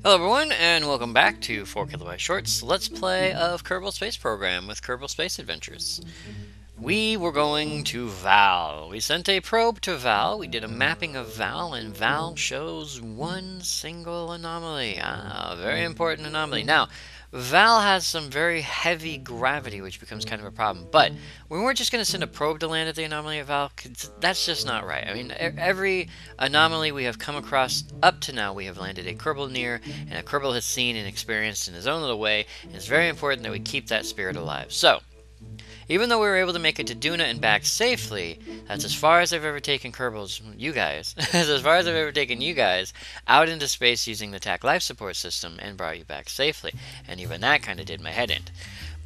Hello everyone, and welcome back to 4 Kilobyte Shorts Let's Play of Kerbal Space Program with Kerbal Space Adventures. We were going to Val. We sent a probe to Val, we did a mapping of Val, and Val shows one single anomaly. Very important anomaly. Now, Val has some very heavy gravity, which becomes kind of a problem. But we weren't just going to send a probe to land at the anomaly of Val, because that's just not right. I mean, every anomaly we have come across up to now, we have landed a Kerbal near, and a Kerbal has seen and experienced in his own little way. And it's very important that we keep that spirit alive. So, even though we were able to make it to Duna and back safely, that's as far as I've ever taken Kerbals, you guys, that's as far as I've ever taken you guys out into space using the TAC life support system and brought you back safely. And even that kind of did my head in.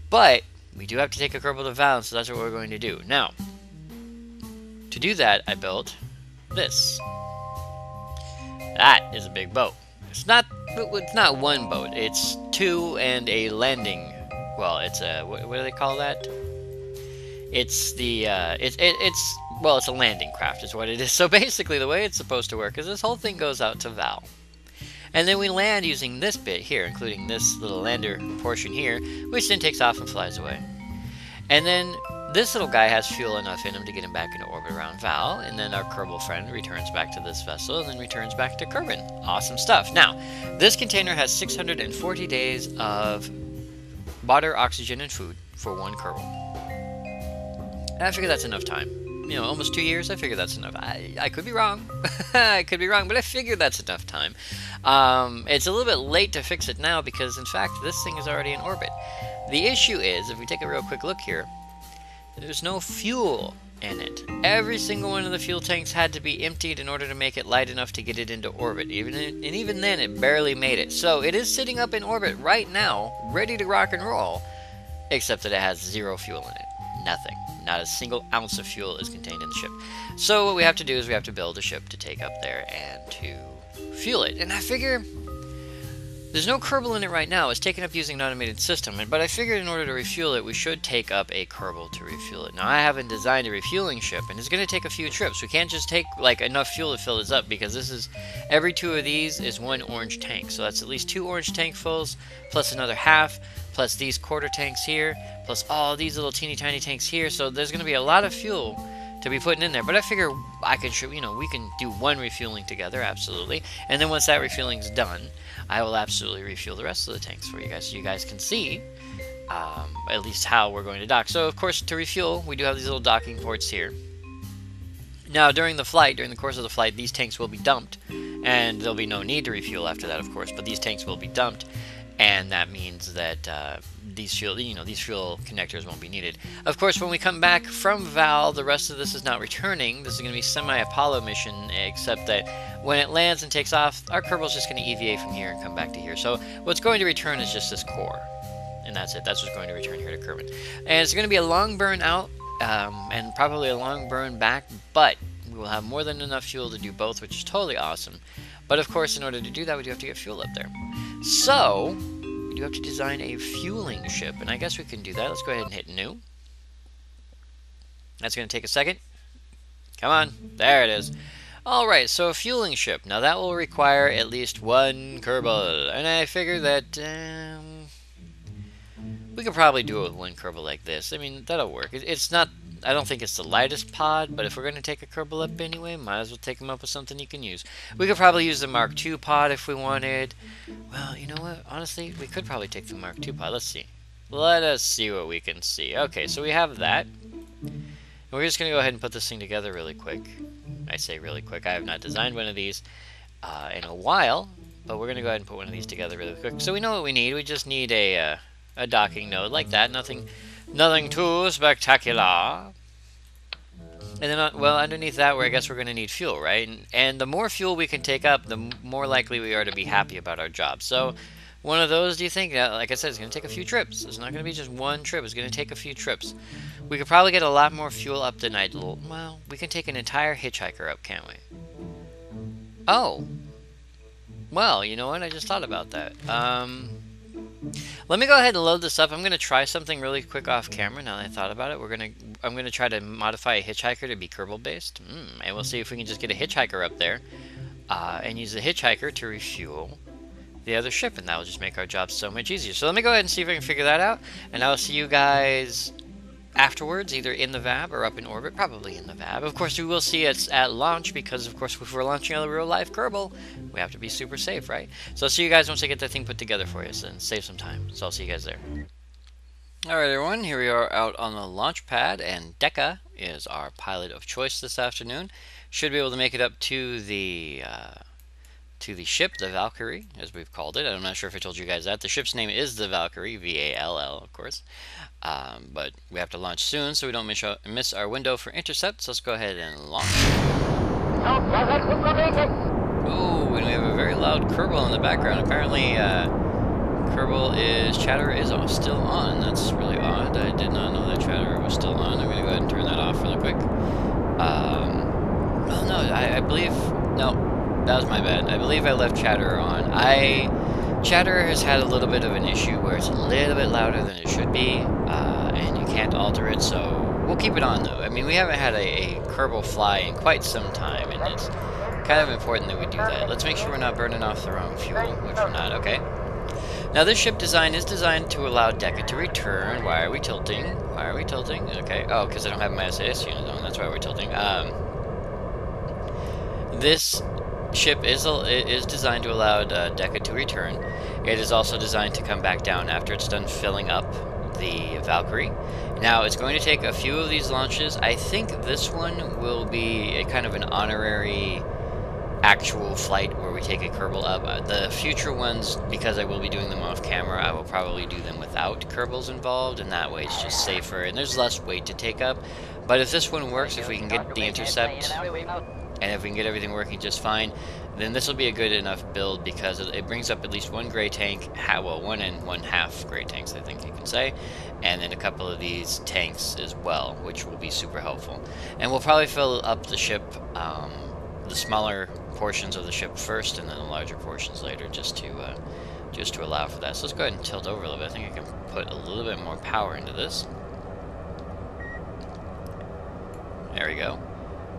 But we do have to take a Kerbal to Val, so that's what we're going to do. Now, to do that, I built this. That is a big boat. It's not one boat. It's two and a landing. Well, it's a what do they call that? It's the it's a landing craft is what it is. So basically the way it's supposed to work is this whole thing goes out to Val. And then we land using this bit here, including this little lander portion here, which then takes off and flies away. And then this little guy has fuel enough in him to get him back into orbit around Val, and then our Kerbal friend returns back to this vessel and then returns back to Kerbin. Awesome stuff. Now, this container has 640 days of water, oxygen, and food for one Kerbal. I figure that's enough time. You know, almost 2 years, I figure that's enough. I could be wrong. I could be wrong, but I figure that's enough time. It's a little bit late to fix it now because, in fact, this thing is already in orbit. The issue is, if we take a real quick look here, there's no fuel in it. Every single one of the fuel tanks had to be emptied in order to make it light enough to get it into orbit. Even then, it barely made it. So it is sitting up in orbit right now, ready to rock and roll, except that it has zero fuel in it. Nothing. Not a single ounce of fuel is contained in the ship. So what we have to do is we have to build a ship to take up there and to fuel it. And I figure there's no Kerbal in it right now. It's taken up using an automated system. But I figured in order to refuel it, we should take up a Kerbal to refuel it. Now, I haven't designed a refueling ship, and it's going to take a few trips. We can't just take like enough fuel to fill this up because this is every 2 of these is 1 orange tank. So that's at least 2 orange tankfuls plus another half, plus these quarter tanks here, plus all these little teeny tiny tanks here. So there's going to be a lot of fuel to be putting in there. But I figure I can, we can do 1 refueling together, absolutely. And then once that refueling's done, I will absolutely refuel the rest of the tanks for you guys, so you guys can see at least how we're going to dock. So of course, to refuel, we do have these little docking ports here. Now, during the course of the flight, these tanks will be dumped, and there'll be no need to refuel after that, of course. But these tanks will be dumped, and that means that these fuel connectors won't be needed. Of course, when we come back from Val, the rest of this is not returning. This is going to be semi-Apollo mission, except that when it lands and takes off, our Kerbal's just going to EVA from here and come back to here. So what's going to return is just this core, and that's it. That's what's going to return here to Kerbin. And it's going to be a long burn out, and probably a long burn back, but we will have more than enough fuel to do both, which is totally awesome. But of course, in order to do that, we do have to get fuel up there. So we do have to design a fueling ship, and I guess we can do that. Let's go ahead and hit new. That's going to take a second. Come on, there it is. Alright, so a fueling ship. Now that will require at least 1 Kerbal, and I figure that we could probably do it with 1 Kerbal like this. I mean, that'll work. It's not, I don't think it's the lightest pod, but if we're going to take a Kerbal up anyway, might as well take them up with something you can use. We could probably use the Mark II pod if we wanted. Well, you know what? Honestly, we could probably take the Mark II pod. Let's see. Let us see what we can see. Okay, so we have that. And we're just going to go ahead and put this thing together really quick. I say really quick. I have not designed one of these in a while, but we're going to go ahead and put one of these together really quick. So we know what we need. We just need a docking node like that. Nothing too spectacular. And then, well, underneath that, I guess we're going to need fuel, right? And the more fuel we can take up, the more likely we are to be happy about our job. So one of those, do you think? Like I said, it's going to take a few trips. It's not going to be just 1 trip. It's going to take a few trips. We could probably get a lot more fuel up than I'd... Well, we can take an entire hitchhiker up, can't we? Oh. Well, you know what? I just thought about that. Let me go ahead and load this up. I'm going to try something really quick off camera now that I thought about it. I'm going to try to modify a hitchhiker to be Kerbal based. And we'll see if we can just get a hitchhiker up there and use the hitchhiker to refuel the other ship, and that will just make our job so much easier. So let me go ahead and see if I can figure that out, and I will see you guys afterwards, either in the VAB or up in orbit, probably in the VAB. Of course, we will see it at launch, because of course if we're launching a real-life Kerbal, we have to be super safe, right? So I'll see you guys once I get that thing put together for you, and save some time. So I'll see you guys there. Alright everyone, here we are out on the launch pad, and Dekka is our pilot of choice this afternoon. Should be able to make it up to the ship, the Valkyrie, as we've called it. I'm not sure if I told you guys that. The ship's name is the Valkyrie, V-A-L-L, of course. But we have to launch soon, so we don't miss our window for intercept. So let's go ahead and launch. Oh, and we have a very loud Kerbal in the background. Apparently, chatter is still on. That's really odd. I did not know that chatter was still on. I'm going to go ahead and turn that off really quick. Oh no, I believe... No, that was my bad. I believe I left chatter on. Chatter has had a little bit of an issue where it's a little bit louder than it should be, and you can't alter it, so we'll keep it on though. I mean, we haven't had a Kerbal fly in quite some time, and it's kind of important that we do that. Let's make sure we're not burning off the wrong fuel, which we're not, okay? Now this ship design is designed to allow Dekka to return. Why are we tilting? Why are we tilting? Okay, oh, because I don't have my SAS unit on, that's why we're tilting. This ship is designed to allow Dekka to return. It is also designed to come back down after it's done filling up the Valkyrie. Now, it's going to take a few of these launches. I think this one will be a kind of an honorary actual flight where we take a Kerbal up. The future ones, because I will be doing them off camera, I will probably do them without Kerbals involved, and that way it's just safer, and there's less weight to take up. But if this one works, if we can get the intercept, and if we can get everything working just fine, then this will be a good enough build, because it brings up at least one gray tank, well, 1 1/2 gray tanks, I think you can say, and then a couple of these tanks as well, which will be super helpful. And we'll probably fill up the ship, the smaller portions of the ship first, and then the larger portions later, just to allow for that. So let's go ahead and tilt over a little bit. I think I can put a little bit more power into this. There we go.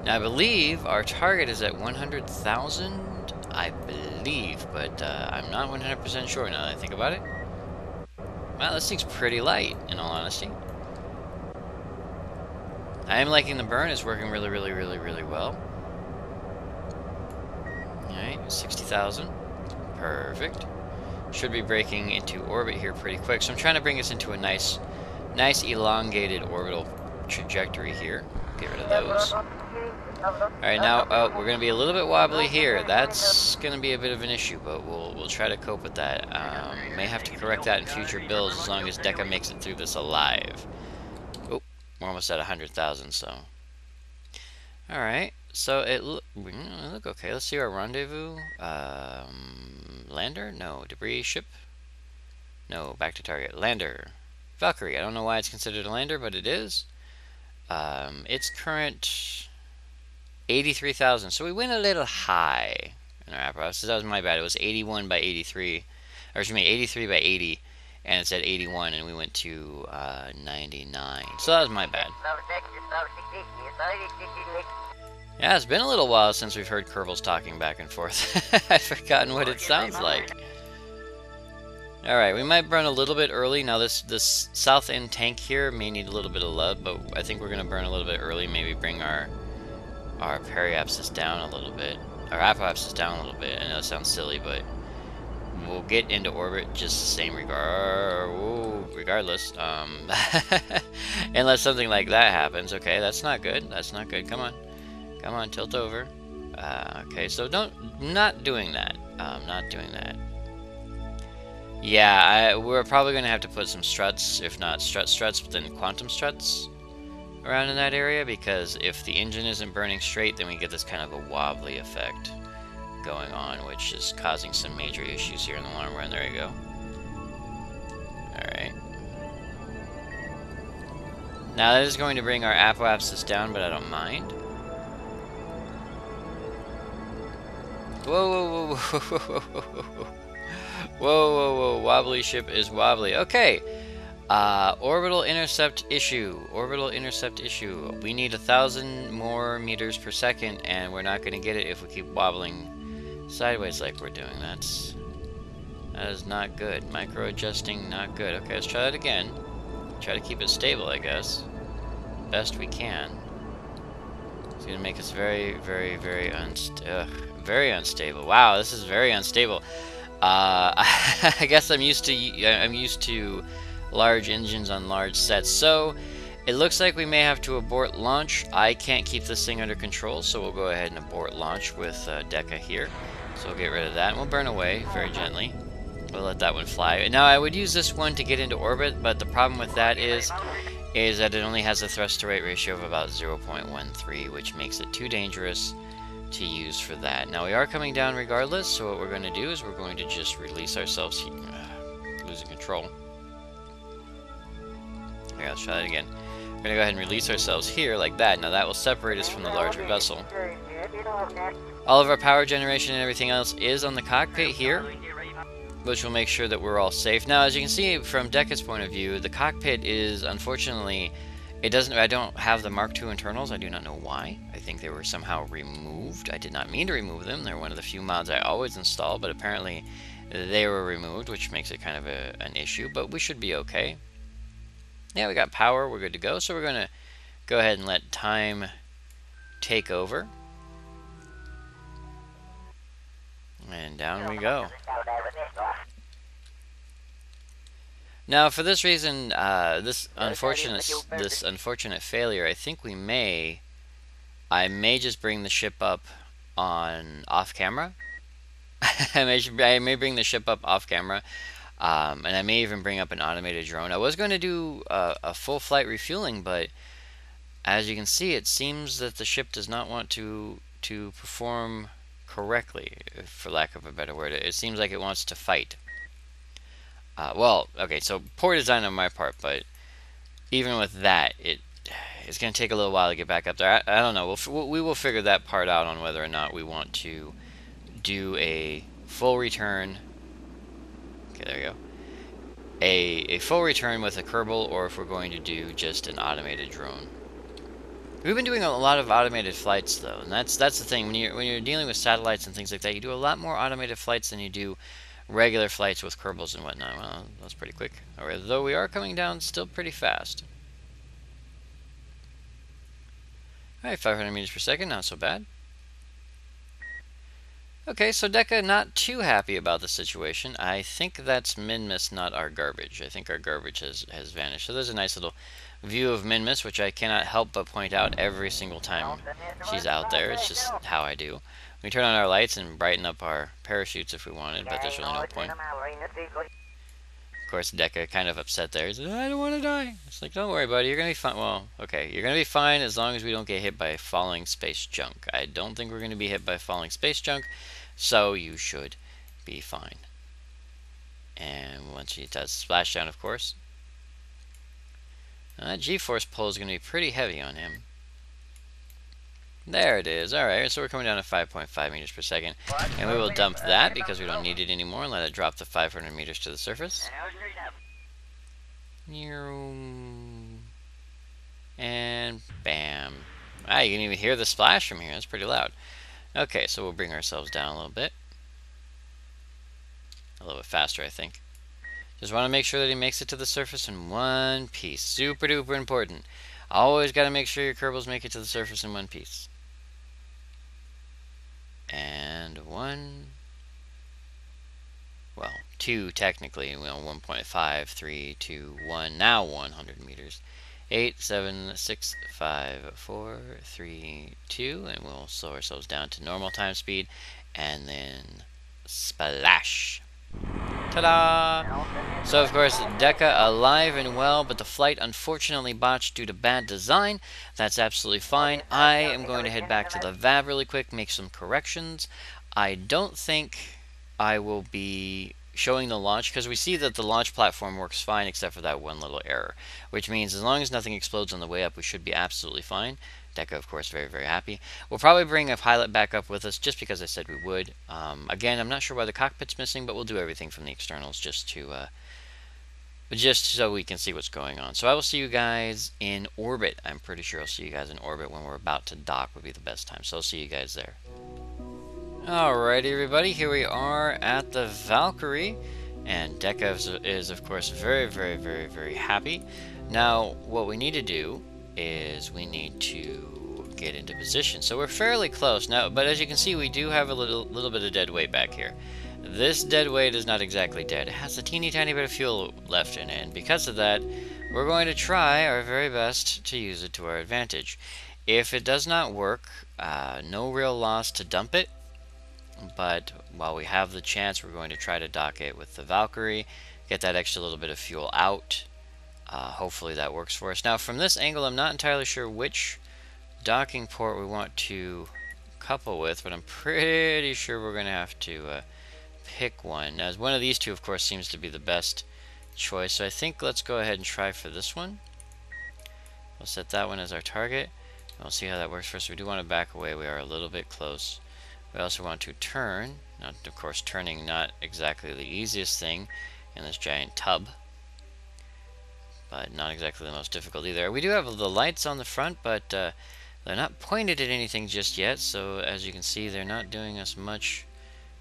Now I believe our target is at 100,000, I believe, but I'm not 100% sure now that I think about it. Wow, this thing's pretty light, in all honesty. I am liking the burn. It's working really, really, really, really well. Alright, 60,000. Perfect. Should be breaking into orbit here pretty quick. So I'm trying to bring us into a nice elongated orbital trajectory here. Get rid of those. Alright, now we're going to be a little bit wobbly here. That's going to be a bit of an issue, but we'll try to cope with that. May have to correct that in future builds as long as Dekka makes it through this alive. Oh, we're almost at 100,000, so... Alright, so it look okay. Let's see our rendezvous. Lander? No. Debris ship? No, back to target. Lander. Valkyrie. I don't know why it's considered a lander, but it is. Its current 83,000. So we went a little high in our apparatus. So that was my bad. It was 81 by 83. Or excuse me, 83 by 80. And it said 81, and we went to 99. So that was my bad. Yeah, it's been a little while since we've heard Kerbals talking back and forth. I've forgotten what it sounds like. Alright, we might burn a little bit early. Now this south end tank here may need a little bit of love, but I think we're going to burn a little bit early. Maybe bring our periapsis down a little bit. Our apoapsis down a little bit. I know it sounds silly, but we'll get into orbit just the same regardless. Unless something like that happens. Okay, that's not good. That's not good. Come on. Come on, tilt over. Okay, so not doing that. Not doing that. Yeah, we're probably going to have to put some struts, if not struts, but then quantum struts around in that area, because if the engine isn't burning straight, then we get this kind of a wobbly effect going on, which is causing some major issues here in the long run. There you go. Alright. Now that is going to bring our apoapsis down, but I don't mind. Whoa, whoa, whoa, whoa, whoa, whoa, whoa. Whoa, whoa, whoa, wobbly ship is wobbly. Okay, orbital intercept issue. Orbital intercept issue. We need 1,000 more meters per second, and we're not going to get it if we keep wobbling sideways like we're doing. That is not good. Micro adjusting, not good. Okay, let's try that again. Try to keep it stable, I guess. Best we can. It's gonna make us very, very, very very unstable. Wow, this is very unstable. I guess I'm used to large engines on large sets. So it looks like we may have to abort launch. I can't keep this thing under control, so we'll go ahead and abort launch with Deca here. So we'll get rid of that, and we'll burn away very gently. We'll let that one fly. Now I would use this one to get into orbit, but the problem with that is that it only has a thrust to weight ratio of about 0.13, which makes it too dangerous to use for that. Now we are coming down regardless, so what we're going to do is we're going to just release ourselves here. Losing control. Okay, let's try that again. We're going to go ahead and release ourselves here like that. Now that will separate us from the larger vessel. All of our power generation and everything else is on the cockpit here, which will make sure that we're all safe. Now, as you can see from Deca's point of view, the cockpit is, unfortunately, I don't have the Mark II internals. I do not know why. I think they were somehow removed. I did not mean to remove them. They're one of the few mods I always install, but apparently they were removed, which makes it kind of an issue, but we should be okay. Yeah, we got power. We're good to go. So we're going to go ahead and let time take over. And down we go. Now, for this reason, this unfortunate failure, I think I may just bring the ship up on off camera. I may bring the ship up off camera, and I may even bring up an automated drone. I was going to do a full flight refueling, but as you can see, it seems that the ship does not want to perform correctly, for lack of a better word. It seems like it wants to fight. Well, okay, so poor design on my part, but even with that, it's going to take a little while to get back up there. I don't know. We will figure that part out on whether or not we want to do a full return. Okay, there you go. A full return with a Kerbal, or if we're going to do just an automated drone. We've been doing a lot of automated flights, though, and that's the thing. When you're dealing with satellites and things like that, you do a lot more automated flights than you do regular flights with Kerbals and whatnot. Well, that's pretty quick. Although we are coming down still pretty fast. Alright, 500 meters per second, not so bad. Okay, so Deca not too happy about the situation. I think that's Minmus, not our garbage. I think our garbage has vanished. So there's a nice little view of Minmus, which I cannot help but point out every single time she's out there. It's just how I do. We turn on our lights and brighten up our parachutes if we wanted, but there's really no point. Of course, Deca kind of upset there. He says, I don't want to die. It's like, don't worry, buddy. You're going to be fine. Well, okay. You're going to be fine as long as we don't get hit by falling space junk. I don't think we're going to be hit by falling space junk, so you should be fine. And once he does splashdown, of course, that G-force pull is going to be pretty heavy on him. There it is. Alright, so we're coming down to 5.5 meters per second. And we will dump that because we don't need it anymore and let it drop to 500 meters to the surface. And bam. Ah, you can even hear the splash from here. That's pretty loud. Okay, so we'll bring ourselves down a little bit. A little bit faster, I think. Just want to make sure that he makes it to the surface in one piece. Super duper important. Always got to make sure your Kerbals make it to the surface in one piece. And well, two technically, 1.5, 3, 2, 1, now 100 meters. 8, 7, 6, 5, 4, 3, 2, and we'll slow ourselves down to normal time speed, and then splash. Ta-da! So, of course, Deca alive and well, but the flight unfortunately botched due to bad design. That's absolutely fine. I am going to head back to the VAB really quick, make some corrections. I don't think I will be showing the launch, because we see that the launch platform works fine except for that one little error, which means as long as nothing explodes on the way up, we should be absolutely fine. Deca, of course, very, very happy. We'll probably bring a pilot back up with us just because I said we would. Again, I'm not sure why the cockpit's missing, but we'll do everything from the externals just so we can see what's going on. So I will see you guys in orbit. I'm pretty sure I'll see you guys in orbit when we're about to dock would be the best time. So I'll see you guys there. Alrighty, everybody, here we are at the Valkyrie. And Deca is of course very, very, very, very happy. Now, what we need to do is we need to get into position. So we're fairly close now, but as you can see, we do have a little bit of dead weight back here. This dead weight is not exactly dead. It has a teeny tiny bit of fuel left in it, and because of that, we're going to try our very best to use it to our advantage. If it does not work, no real loss to dump it, but while we have the chance, we're going to try to dock it with the Valkyrie, get that extra little bit of fuel out. Hopefully that works for us. Now, from this angle, I'm not entirely sure which docking port we want to couple with, but I'm pretty sure we're going to have to pick one. Now, one of these two, of course, seems to be the best choice, so I think let's go ahead and try for this one. We'll set that one as our target, and we'll see how that works for us. We do want to back away. We are a little bit close. We also want to turn. Now, of course, turning not exactly the easiest thing in this giant tub, but not exactly the most difficult either. We do have the lights on the front, but they're not pointed at anything just yet, so as you can see, they're not doing us much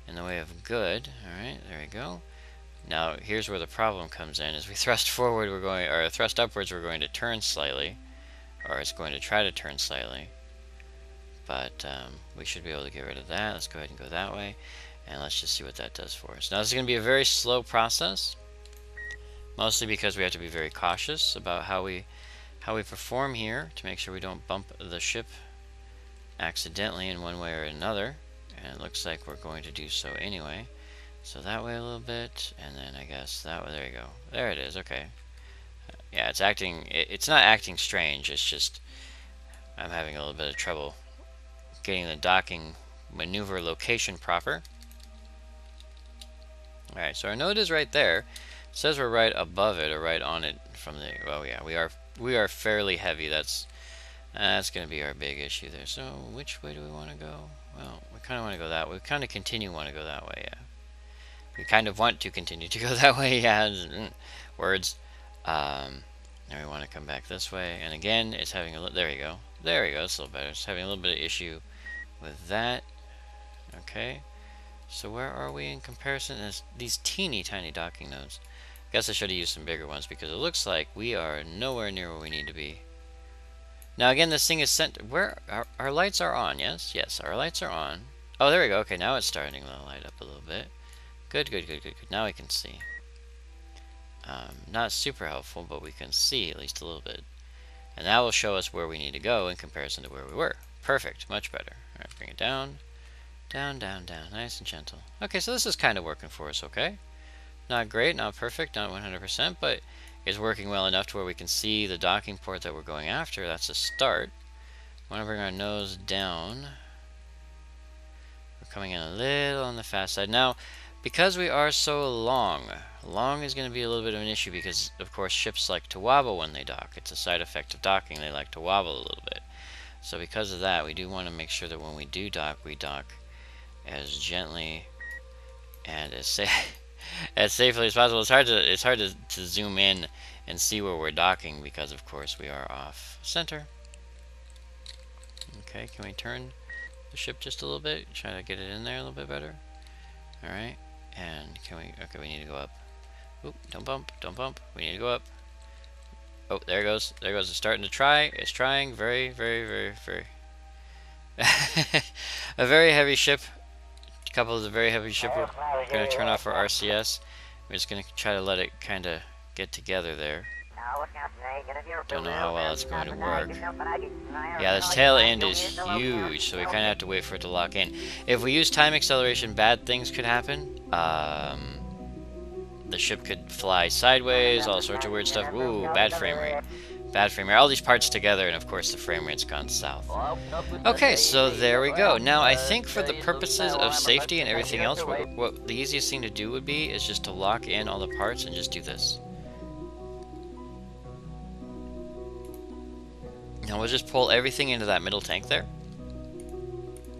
in the way of good. Alright, there we go. Now, here's where the problem comes in. As we thrust forward, or thrust upwards, we're going to turn slightly, or it's going to try to turn slightly. But we should be able to get rid of that. Let's go ahead and go that way, and let's just see what that does for us. Now, this is going to be a very slow process, mostly because we have to be very cautious about how we perform here to make sure we don't bump the ship accidentally in one way or another. And it looks like we're going to do so anyway. So that way a little bit, and then I guess that way. There you go. There it is. Okay. Yeah, it's acting. It's not acting strange. It's just I'm having a little bit of trouble getting the docking maneuver location proper. Alright, so our node is right there. It says we're right above it or right on it from the. Well, yeah, we are fairly heavy. That's going to be our big issue there. So which way do we want to go? Well, we kind of want to go that way. We kind of want to go that way. Yeah, we kind of want to continue to go that way. Yeah, words. Now we want to come back this way, and again, it's having a. There you go. There we go. It's a little better. It's having a little bit of issue with that. Okay. So where are we in comparison? There's these teeny tiny docking nodes. I guess I should have used some bigger ones because it looks like we are nowhere near where we need to be. Now again, this thing is sent. Where our lights are on? Yes, yes, our lights are on. Oh, there we go. Okay, now it's starting to light up a little bit. Good, good, good, good, good. Now we can see. Not super helpful, but we can see at least a little bit. And that will show us where we need to go in comparison to where we were. Perfect, much better. All right, bring it down. Down, down, down, nice and gentle. Okay, so this is kind of working for us, okay? Not great, not perfect, not 100%, but it's working well enough to where we can see the docking port that we're going after. That's a start. We want to bring our nose down. We're coming in a little on the fast side. Now, because we are so long is going to be a little bit of an issue because, of course, ships like to wobble when they dock. It's a side effect of docking. They like to wobble a little bit. So because of that, we do want to make sure that when we do dock, we dock as gently and as safely as possible. It's hard to zoom in and see where we're docking because, of course, we are off center. Okay, can we turn the ship just a little bit? Try to get it in there a little bit better. All right, and can we? Okay, we need to go up. Oop! Don't bump! Don't bump! We need to go up. Oh, there it goes. There it goes. It's starting to try. It's trying. Very, very, very, very. A very heavy ship. A couple of the very heavy ship. We're going to turn off our RCS. We're just going to try to let it kind of get together there. Don't know how well it's going to work. Yeah, this tail end is huge, so we kind of have to wait for it to lock in. If we use time acceleration, bad things could happen. The ship could fly sideways, all sorts of weird stuff. Ooh, bad frame rate. Bad frame rate. All these parts together, and of course the frame rate's gone south. Okay, so there we go. Now, I think for the purposes of safety and everything else, what the easiest thing to do would be is just to lock in all the parts and just do this. Now we'll just pull everything into that middle tank there.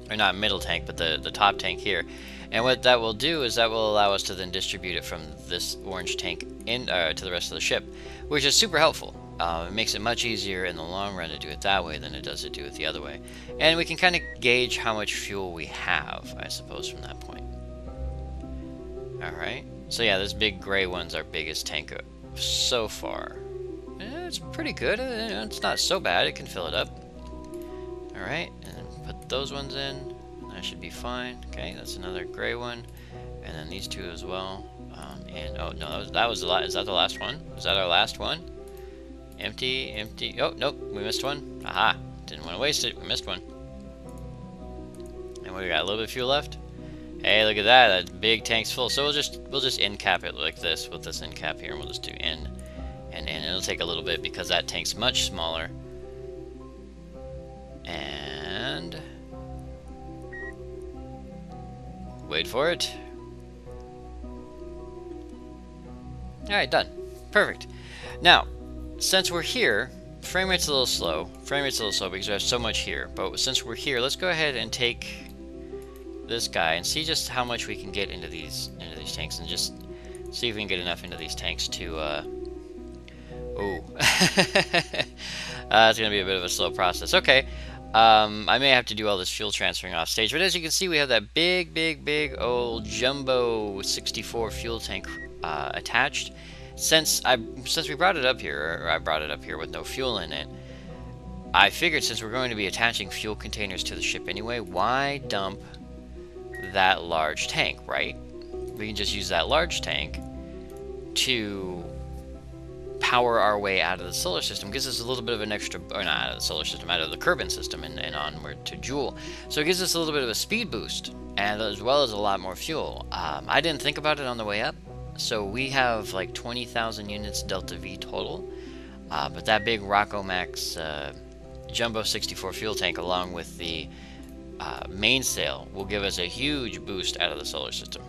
Or not middle tank, but the top tank here. And what that will do is that will allow us to then distribute it from this orange tank in to the rest of the ship, which is super helpful. It makes it much easier in the long run to do it that way than it does to do it the other way. And we can kind of gauge how much fuel we have, I suppose, from that point. Alright, So yeah, this big gray one's our biggest tank so far. It's pretty good. It's not so bad. It can fill it up. Alright, and then put those ones in. That should be fine. Okay, that's another gray one. And then these two as well. And oh no, that was the last. Is that the last one? Is that our last one? Empty, empty. Oh nope, we missed one. Aha! Didn't want to waste it. We missed one. And we got a little bit of fuel left. Hey, look at that! That big tank's full. So we'll just end cap it like this with this end cap here, and we'll just do in and in. It'll take a little bit because that tank's much smaller. And wait for it. Alright, done. Perfect. Now, since we're here, frame rate's a little slow. Frame rate's a little slow because we have so much here. But since we're here, let's go ahead and take this guy and see just how much we can get into these tanks, and just see if we can get enough into these tanks to oh. It's gonna be a bit of a slow process. Okay. I may have to do all this fuel transferring off stage, but as you can see, we have that big old jumbo 64 fuel tank attached. Since we brought it up here, or I brought it up here with no fuel in it, I figured since we're going to be attaching fuel containers to the ship anyway, why dump that large tank, right? We can just use that large tank to power our way out of the solar system. Gives us a little bit of an extra, or not out of the solar system, out of the Kerbal system and onward to Joule. So it gives us a little bit of a speed boost, and as well as a lot more fuel. I didn't think about it on the way up, so we have like 20,000 units Delta V total, but that big Rockomax Jumbo 64 fuel tank along with the mainsail will give us a huge boost out of the solar system.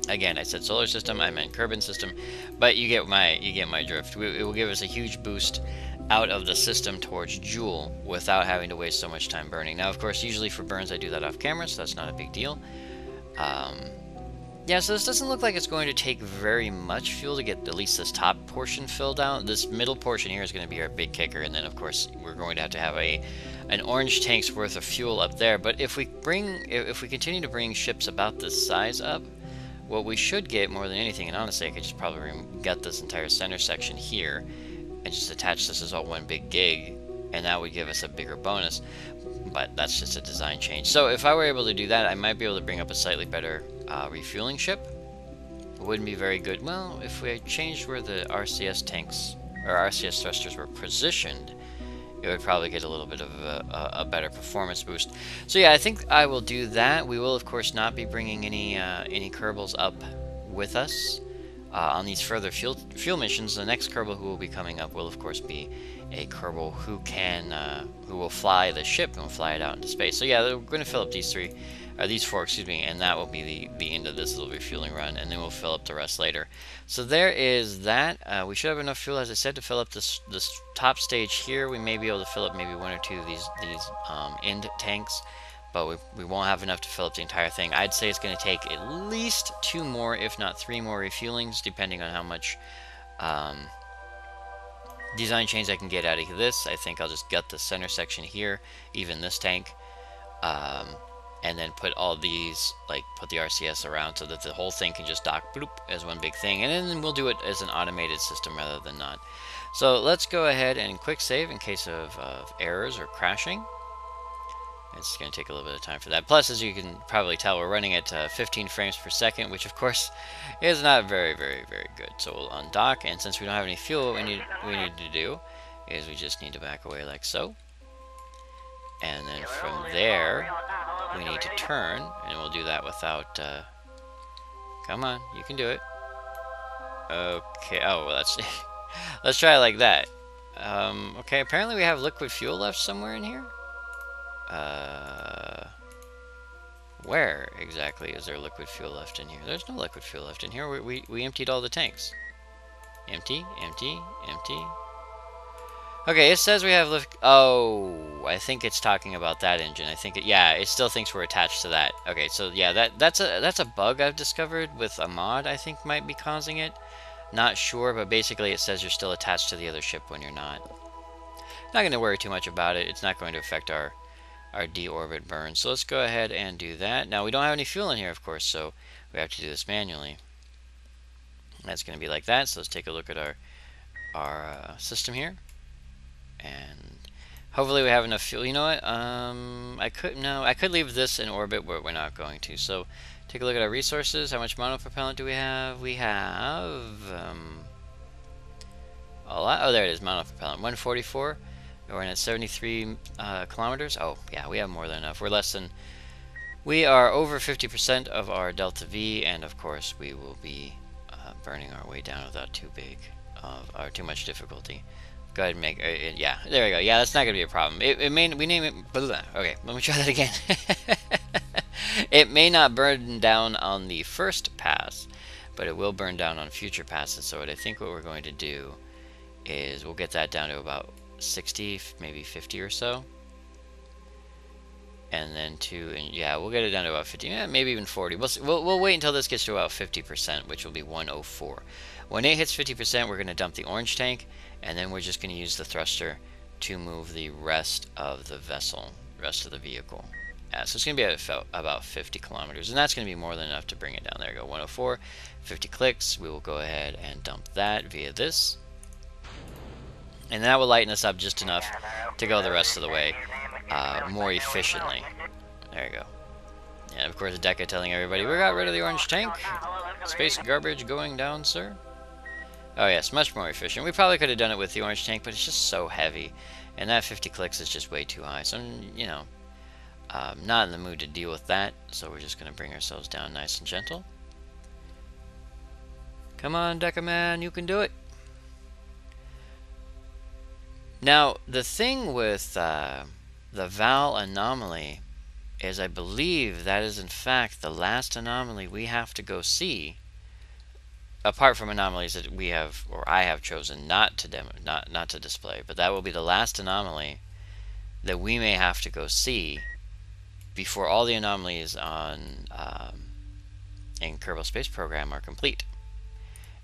Again, I said solar system, I meant Kerbal system, but you get my drift. It will give us a huge boost out of the system towards Joule without having to waste so much time burning. Now, of course, usually for burns I do that off camera, so that's not a big deal. Yeah, so this doesn't look like it's going to take very much fuel to get at least this top portion filled out. This middle portion here is going to be our big kicker, and then of course we're going to have an orange tank's worth of fuel up there. But if we continue to bring ships about this size up, what we should get more than anything, and honestly I could just probably gut this entire center section here and just attach this as all one big gig, and that would give us a bigger bonus. But that's just a design change. So if I were able to do that, I might be able to bring up a slightly better refueling ship. It wouldn't be very good. Well, if we changed where the RCS tanks or RCS thrusters were positioned, it would probably get a little bit of a better performance boost. So yeah, I think I will do that. We will of course not be bringing any Kerbals up with us on these further fuel missions. The next Kerbal who will be coming up will of course be a Kerbal who will fly the ship and will fly it out into space. So yeah, we're going to fill up these four, excuse me, and that will be the end of this little refueling run, and then we'll fill up the rest later. So there is that. We should have enough fuel, as I said, to fill up this top stage here. We may be able to fill up maybe one or two of these end tanks, but we won't have enough to fill up the entire thing. I'd say it's going to take at least 2 more, if not 3 more refuelings, depending on how much design change I can get out of this. I think I'll just gut the center section here, even this tank, and then put all these, like put the RCS around so that the whole thing can just dock bloop as one big thing, and then we'll do it as an automated system rather than not. So let's go ahead and quick save in case of errors or crashing. It's going to take a little bit of time for that. Plus, as you can probably tell, we're running at 15 frames per second, which of course is not very good. So we'll undock, and since we don't have any fuel, what we need to do is we just need to back away like so. And then from there, we need to turn, and we'll do that without, come on, you can do it. Okay, oh, well, let's try it like that. Okay, apparently we have liquid fuel left somewhere in here. Where exactly is there liquid fuel left in here? There's no liquid fuel left in here. We emptied all the tanks. Empty, empty, empty. Okay, it says we have lift. Oh, I think it's talking about that engine. I think yeah, it still thinks we're attached to that. Okay, so yeah, that's a bug I've discovered with a mod. I think might be causing it. Not sure, but basically it says you're still attached to the other ship when you're not. Not going to worry too much about it. It's not going to affect our deorbit burn. So let's go ahead and do that. Now we don't have any fuel in here, of course, so we have to do this manually. That's going to be like that. So let's take a look at our system here, and hopefully we have enough fuel. You know what? I could leave this in orbit, but we're not going to. So take a look at our resources. How much monopropellant do we have? We have a lot. Oh, there it is, monopropellant. 144. We're in at 73 kilometers. Oh, yeah, we have more than enough. We are over 50% of our delta V, and of course we will be burning our way down without too much difficulty. Go ahead and make yeah, there we go. Yeah, that's not gonna be a problem. We name it. Okay, let me try that again. It may not burn down on the first pass, but it will burn down on future passes. So I think what we're going to do is we'll get that down to about 60, maybe 50 or so. And then yeah, we'll get it down to about 50, maybe even 40. We'll wait until this gets to about 50%, which will be 104. When it hits 50%, we're going to dump the orange tank, and then we're just going to use the thruster to move the rest of the vessel, rest of the vehicle. Yeah, so it's going to be at about 50 kilometers, and that's going to be more than enough to bring it down. There we go, 104, 50 clicks. We will go ahead and dump that via this. And that will lighten us up just enough to go the rest of the way more efficiently. There you go. And of course, Deca telling everybody, we got rid of the orange tank. Space garbage going down, sir. Oh yes, much more efficient. We probably could have done it with the orange tank, but it's just so heavy. And that 50 clicks is just way too high. So, you know, not in the mood to deal with that. So we're just going to bring ourselves down nice and gentle. Come on, Deca man, you can do it. Now, the thing with the Val anomaly is I believe that is in fact the last anomaly we have to go see, apart from anomalies that we have, or I have chosen not to display, but that will be the last anomaly that we may have to go see before all the anomalies on in Kerbal Space Program are complete.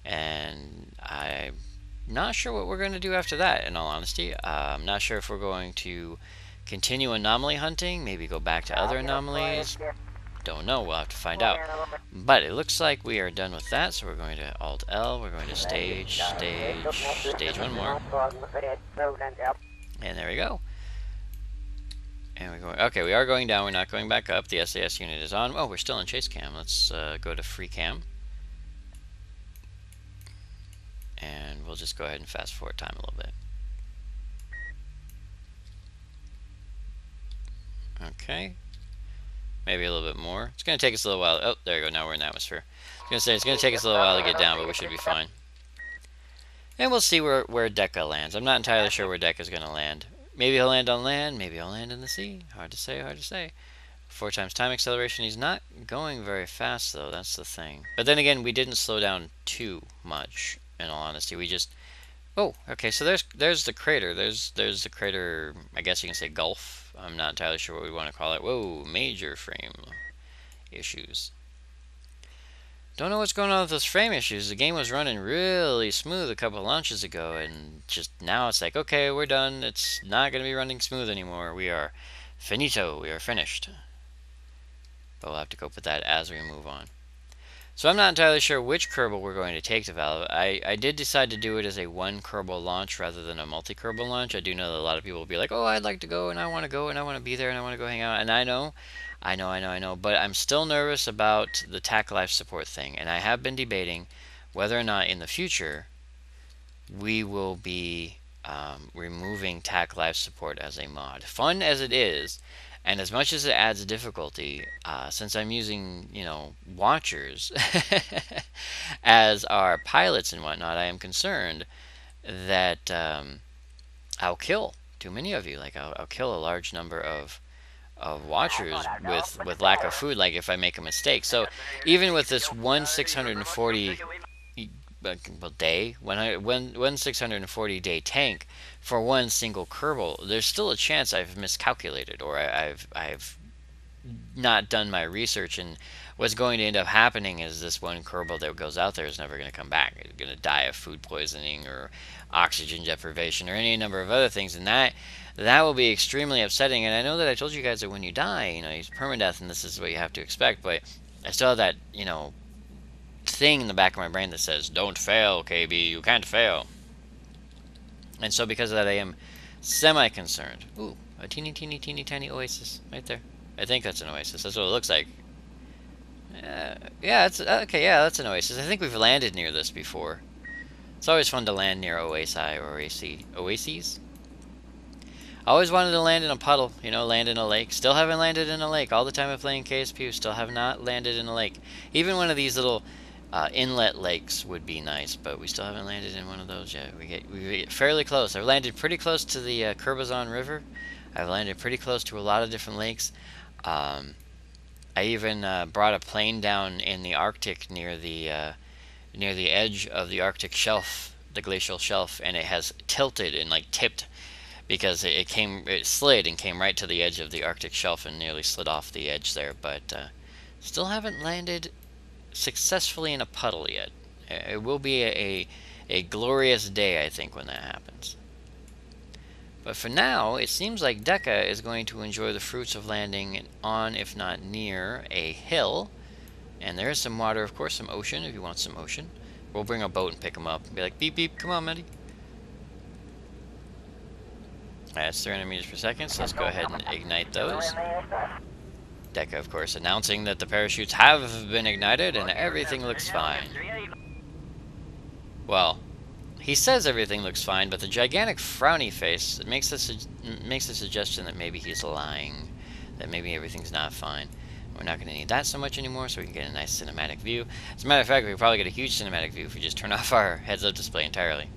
And I'm not sure what we're going to do after that, in all honesty. I'm not sure if we're going to continue anomaly hunting, maybe go back to other anomalies. Don't know, we'll have to find out. But it looks like we are done with that, so we're going to Alt-L, we're going to stage one more. And there we go. And we're going, okay, we are going down, we're not going back up. The SAS unit is on. Oh, we're still in chase cam. Let's go to free cam. And we'll just go ahead and fast forward time a little bit. Okay. Maybe a little bit more. It's going to take us a little while. Oh, there you go. Now we're in the atmosphere. I was going to say, it's going to take us a little while to get down, but we should be fine. And we'll see where Deca lands. I'm not entirely sure where Deca's going to land. Maybe he'll land on land. Maybe he'll land in the sea. Hard to say, hard to say. 4 times time acceleration. He's not going very fast, though. That's the thing. But then again, we didn't slow down too much, in all honesty. We just... Oh, okay, so there's the crater. There's the crater, I guess you can say Gulf. I'm not entirely sure what we want to call it. Whoa, major frame issues. Don't know what's going on with those frame issues. The game was running really smooth a couple of launches ago, and just now it's like, okay, we're done. It's not going to be running smooth anymore. We are finito. We are finished. But we'll have to cope with that as we move on. So I'm not entirely sure which Kerbal we're going to take to Val. I did decide to do it as a one Kerbal launch rather than a multi-Kerbal launch. I do know that a lot of people will be like, oh, I'd like to go, and I want to go, and I want to be there, and I want to go hang out. And I know. But I'm still nervous about the TAC life support thing. And I have been debating whether or not in the future we will be removing TAC life support as a mod. Fun as it is, and as much as it adds difficulty, since I'm using, you know, watchers as our pilots and whatnot, I am concerned that I'll kill too many of you. Like I'll kill a large number of watchers with lack of food. Like if I make a mistake. So even with this 640 day, one 640 day tank for one single Kerbal, there's still a chance I've miscalculated, or I've not done my research, and what's going to end up happening is this one Kerbal that goes out there is never going to come back. It's going to die of food poisoning or oxygen deprivation or any number of other things, and that will be extremely upsetting. And I know that I told you guys that when you die, you know, it's permadeath and this is what you have to expect, but I still have that, you know, thing in the back of my brain that says, don't fail, KB, you can't fail. And so because of that, I am semi-concerned. Ooh, a teeny, teeny, teeny, tiny oasis right there. I think that's an oasis. That's what it looks like. Yeah, it's okay. Yeah, that's an oasis. I think we've landed near this before. It's always fun to land near oasis or oases. I always wanted to land in a puddle, you know, land in a lake. Still haven't landed in a lake. All the time I'm playing KSP, still have not landed in a lake. Even one of these little inlet lakes would be nice, but we still haven't landed in one of those yet. We get fairly close. I've landed pretty close to the Kerbals River. I've landed pretty close to a lot of different lakes. I even brought a plane down in the Arctic near the edge of the Arctic shelf, the glacial shelf, and it has tilted and like tipped because it slid and came right to the edge of the Arctic shelf and nearly slid off the edge there. But still haven't landed successfully in a puddle yet. It will be a glorious day, I think, when that happens. But for now, it seems like Dekka is going to enjoy the fruits of landing on, if not near, a hill. And there is some water, of course, some ocean, if you want some ocean. We'll bring a boat and pick him up and be like, beep, beep, come on, Matty. That's 300 meters per second, so let's go ahead and ignite those. Dekka, of course, announcing that the parachutes have been ignited and everything looks fine. Well, he says everything looks fine, but the gigantic frowny face makes a suggestion that maybe he's lying, that maybe everything's not fine. We're not going to need that so much anymore, so we can get a nice cinematic view. As a matter of fact, we can probably get a huge cinematic view if we just turn off our heads-up display entirely.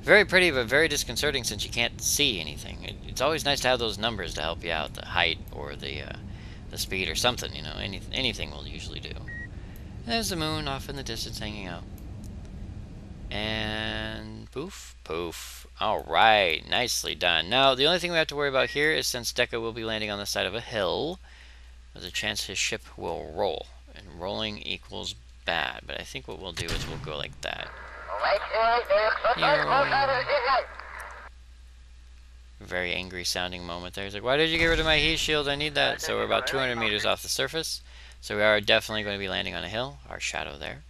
Very pretty, but very disconcerting since you can't see anything. It's always nice to have those numbers to help you out, the height or the speed or something, you know, anything will usually do. There's the moon off in the distance hanging out. And poof, poof. Alright, nicely done. Now, the only thing we have to worry about here is since Dekka will be landing on the side of a hill, there's a chance his ship will roll. And rolling equals bad. But I think what we'll do is we'll go like that. Very angry sounding moment there. He's like, why did you get rid of my heat shield? I need that. So we're about 200 meters off the surface. So we are definitely going to be landing on a hill. Our shadow there.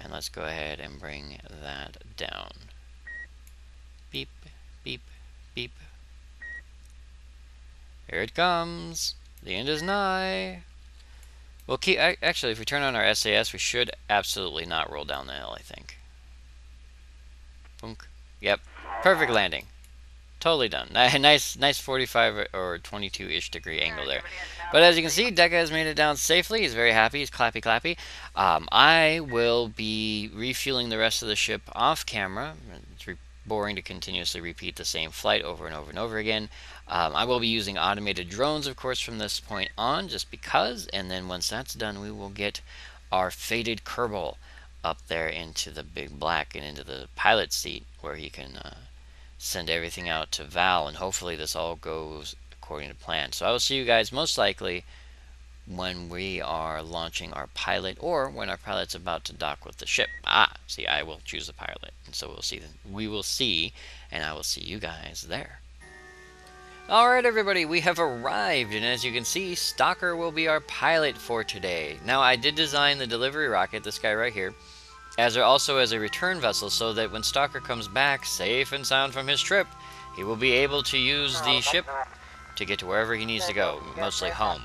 And let's go ahead and bring that down. Beep, beep, beep. Here it comes. The end is nigh. Well, actually, if we turn on our SAS, we should absolutely not roll down the hill, I think. Boonk. Yep. Perfect landing. Totally done. Nice 45 or 22-ish degree angle there. But as you can see, Dekka has made it down safely. He's very happy. He's clappy clappy. I will be refueling the rest of the ship off camera. It's boring to continuously repeat the same flight over and over and over again. I will be using automated drones, of course, from this point on, just because. And then once that's done, we will get our fated Kerbal up there into the big black and into the pilot seat where he can send everything out to Val, and hopefully this all goes according to plan. So I will see you guys most likely when we are launching our pilot, or when our pilot's about to dock with the ship. See, I will choose the pilot, and so we will see, and I will see you guys there. Alright everybody, we have arrived, and as you can see, Stalker will be our pilot for today. Now, I did design the delivery rocket, this guy right here, also as a return vessel, so that when Stalker comes back safe and sound from his trip, he will be able to use the ship to get to wherever he needs to go, mostly home.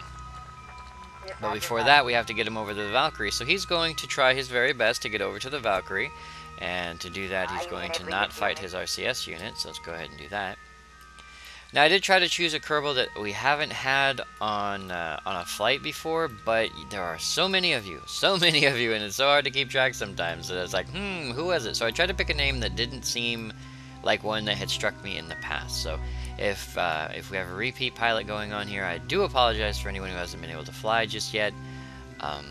But before that, we have to get him over to the Valkyrie, so he's going to try his very best to get over to the Valkyrie, and to do that, he's going to not fight his RCS unit, so let's go ahead and do that. Now, I did try to choose a Kerbal that we haven't had on a flight before, but there are so many of you, and it's so hard to keep track sometimes that it's like, who was it? So I tried to pick a name that didn't seem like one that had struck me in the past. So if we have a repeat pilot going on here, I do apologize for anyone who hasn't been able to fly just yet. I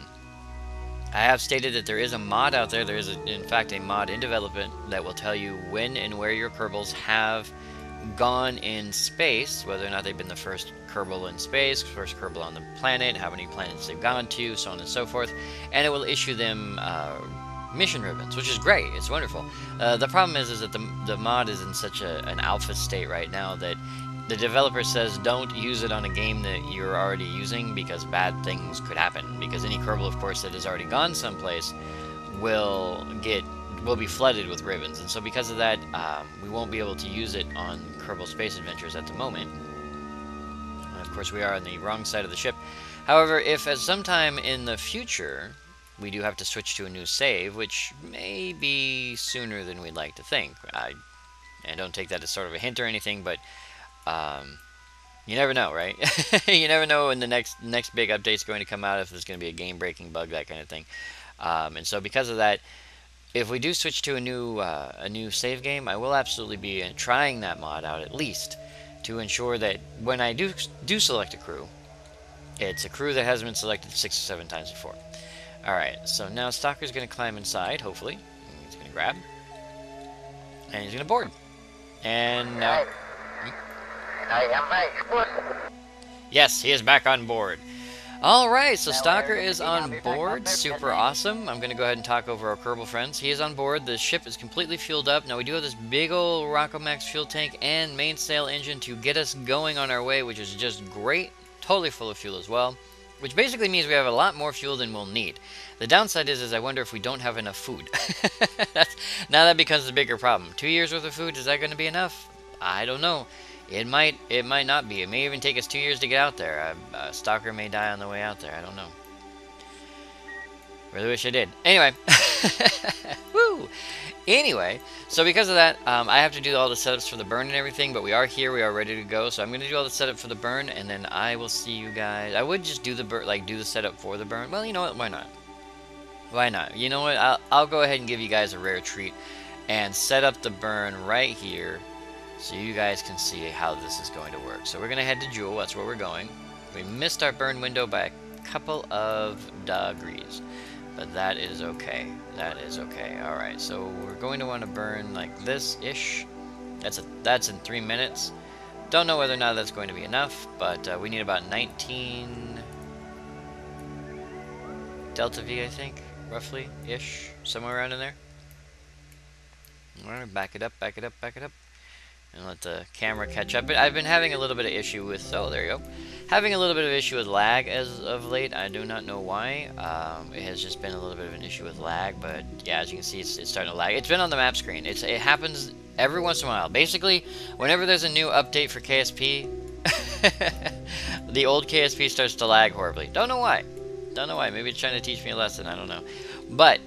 have stated that there is a mod out there. There is, in fact, a mod in development that will tell you when and where your Kerbals have gone in space, whether or not they've been the first Kerbal in space, first Kerbal on the planet, how many planets they've gone to, so on and so forth, and it will issue them mission ribbons, which is great. It's wonderful. The problem is that the mod is in such an alpha state right now that the developer says don't use it on a game that you're already using because bad things could happen. Because any Kerbal, of course, that has already gone someplace will be flooded with ribbons, and so because of that, we won't be able to use it on Kerbal Space Adventures at the moment. And of course, we are on the wrong side of the ship. However, if at some time in the future we do have to switch to a new save, which may be sooner than we'd like to think, I don't take that as sort of a hint or anything, but you never know, right? You never know when the next big update's going to come out, if there's going to be a game-breaking bug, that kind of thing. And so because of that, if we do switch to a new save game, I will absolutely be trying that mod out at least to ensure that when I do select a crew, it's a crew that hasn't been selected 6 or 7 times before. Alright, so now Stalker's going to climb inside, hopefully. He's going to grab. And he's going to board. And now... Yes, he is back on board. Alright, so Stalker is on board. Super awesome. I'm going to go ahead and talk over our Kerbal friends. He is on board. The ship is completely fueled up. Now we do have this big old Rockomax fuel tank and mainsail engine to get us going on our way, which is just great. Totally full of fuel as well. Which basically means we have a lot more fuel than we'll need. The downside is I wonder if we don't have enough food. Now that becomes the bigger problem. 2 years worth of food, is that going to be enough? I don't know. It might not be. It may even take us 2 years to get out there. Stalker may die on the way out there. I don't know. Really wish I did. Anyway. Woo! Anyway, so because of that, I have to do all the setups for the burn and everything, but we are here, we are ready to go, so I'm going to do all the setup for the burn, and then I will see you guys. I would just do the burn, like, do the setup for the burn. Well, you know what, why not? Why not? You know what, I'll go ahead and give you guys a rare treat, and set up the burn right here, so you guys can see how this is going to work. So we're going to head to Jewel, that's where we're going. We missed our burn window by a couple of degrees. But that is okay. That is okay. Alright, so we're going to want to burn like this-ish. That's in 3 minutes. Don't know whether or not that's going to be enough, but we need about 19 Delta V, I think, roughly-ish, somewhere around in there. Alright, back it up, back it up, back it up. And let the camera catch up. But I've been having a little bit of issue with... Oh, there you go. Having a little bit of issue with lag as of late. I do not know why. It has just been a little bit of an issue with lag. But yeah, as you can see, it's starting to lag. It's been on the map screen. It happens every once in a while. Basically, whenever there's a new update for KSP, the old KSP starts to lag horribly. Don't know why. Don't know why. Maybe it's trying to teach me a lesson. I don't know. But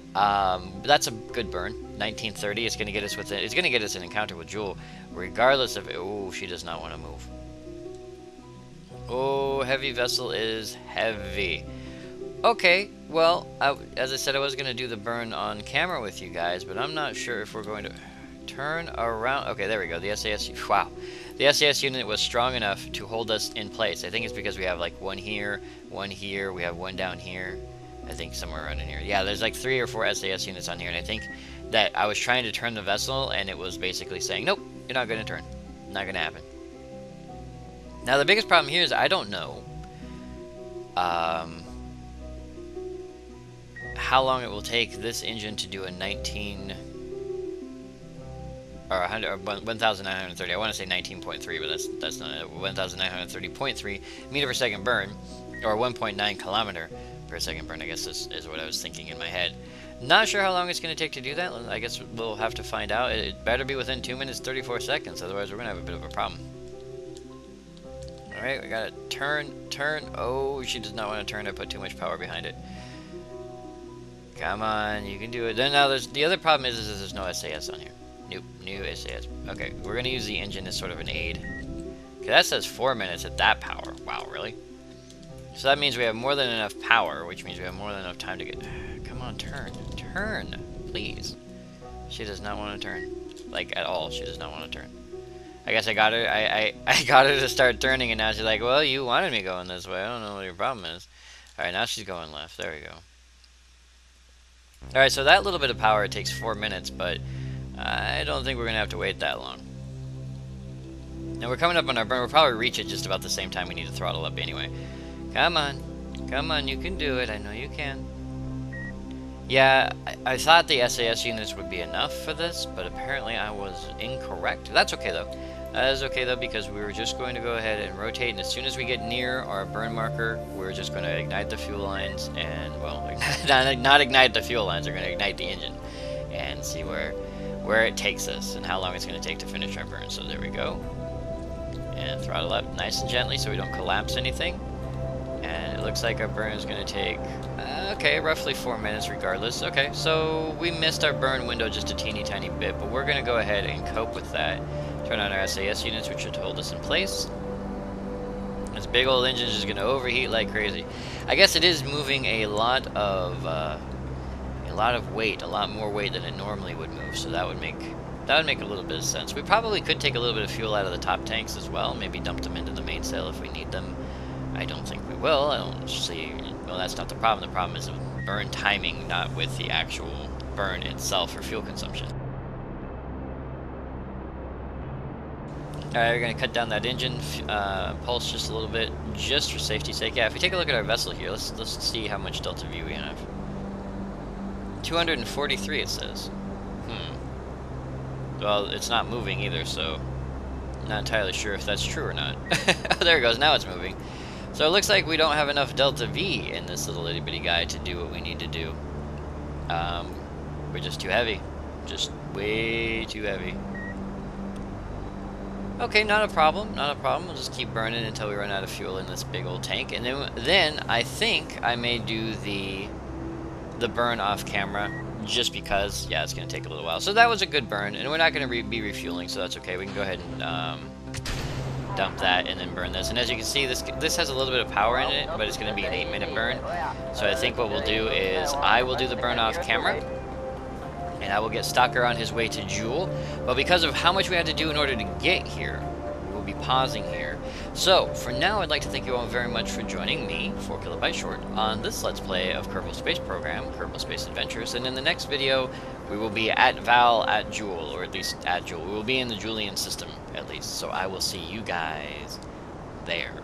that's a good burn. 1930. It's going to get us with it. It's going to get us an encounter with Jewel, regardless of. Oh, she does not want to move. Oh, heavy vessel is heavy. Okay, well, as I said, I was going to do the burn on camera with you guys, but I'm not sure if we're going to turn around. Okay, there we go. The SAS. Wow, the SAS unit was strong enough to hold us in place. I think it's because we have like one here, we have one down here. I think somewhere around in here. Yeah, there's like 3 or 4 SAS units on here, and I think that I was trying to turn the vessel, and it was basically saying, nope, you're not going to turn. Not going to happen. Now, the biggest problem here is I don't know how long it will take this engine to do a 19... or 100, or 1,930. I want to say 19.3, but that's not it. 1,930.3 meter per second burn, or 1.9 kilometer per second burn, I guess is what I was thinking in my head. Not sure how long it's going to take to do that. I guess we'll have to find out. It better be within 2 minutes 34 seconds, otherwise we're going to have a bit of a problem. Alright, we gotta turn. Oh, she does not want to turn. I put too much power behind it. Come on, you can do it. Then now the other problem is there's no SAS on here. Nope, new SAS. Okay, we're gonna use the engine as sort of an aid. Okay, that says 4 minutes at that power. Wow, really? So that means we have more than enough power, which means we have more than enough time to get... Come on, turn. Turn, please. She does not want to turn. Like, at all, she does not want to turn. I guess I got her, I got her to start turning, and now she's like, well, you wanted me going this way. I don't know what your problem is. Alright, now she's going left. There we go. Alright, so that little bit of power, it takes 4 minutes, but I don't think we're going to have to wait that long. Now, we're coming up on our burn. We'll probably reach it just about the same time we need to throttle up anyway. Come on. Come on, you can do it. I know you can. Yeah, I thought the SAS units would be enough for this, but apparently I was incorrect. That's okay, though. That is okay though, because we were just going to go ahead and rotate, and as soon as we get near our burn marker, we're just going to ignite the fuel lines, and, well, not ignite the fuel lines, we're going to ignite the engine, and see where it takes us, and how long it's going to take to finish our burn. So there we go. And throttle up nice and gently so we don't collapse anything. And it looks like our burn is going to take, okay, roughly 4 minutes regardless. Okay, so we missed our burn window just a teeny tiny bit, but we're going to go ahead and cope with that. Turn on our SAS units, which should hold us in place. This big old engine is just going to overheat like crazy. I guess it is moving a lot of weight, a lot more weight than it normally would move, so that would make a little bit of sense. We probably could take a little bit of fuel out of the top tanks as well, maybe dump them into the mainsail if we need them. I don't think we will. I don't see, well, that's not the problem. The problem is the burn timing, not with the actual burn itself or fuel consumption. Alright, we're going to cut down that engine pulse just a little bit, just for safety's sake. Yeah, if we take a look at our vessel here, let's see how much delta V we have. 243 it says. Well, it's not moving either, so I'm not entirely sure if that's true or not. Oh, there it goes, now it's moving. So it looks like we don't have enough delta V in this little itty bitty guy to do what we need to do. We're just too heavy. Just way too heavy. Okay, not a problem, not a problem. We'll just keep burning until we run out of fuel in this big old tank, and then I think I may do the burn off camera, just because, yeah, it's going to take a little while. So that was a good burn, and we're not going to be refueling, so that's okay. We can go ahead and dump that and then burn this. And as you can see, this has a little bit of power in it, but it's going to be an 8-minute burn. So I think what we'll do is I will do the burn off camera, and I will get Stalker on his way to Jewel. But because of how much we had to do in order to get here, we'll be pausing here. So, for now, I'd like to thank you all very much for joining me, 4 Kilobyte Short, on this Let's Play of Kerbal Space Program, Kerbal Space Adventures. And in the next video, we will be at Val at Jewel, or at least at Jewel. We will be in the Julian system, at least. So I will see you guys there.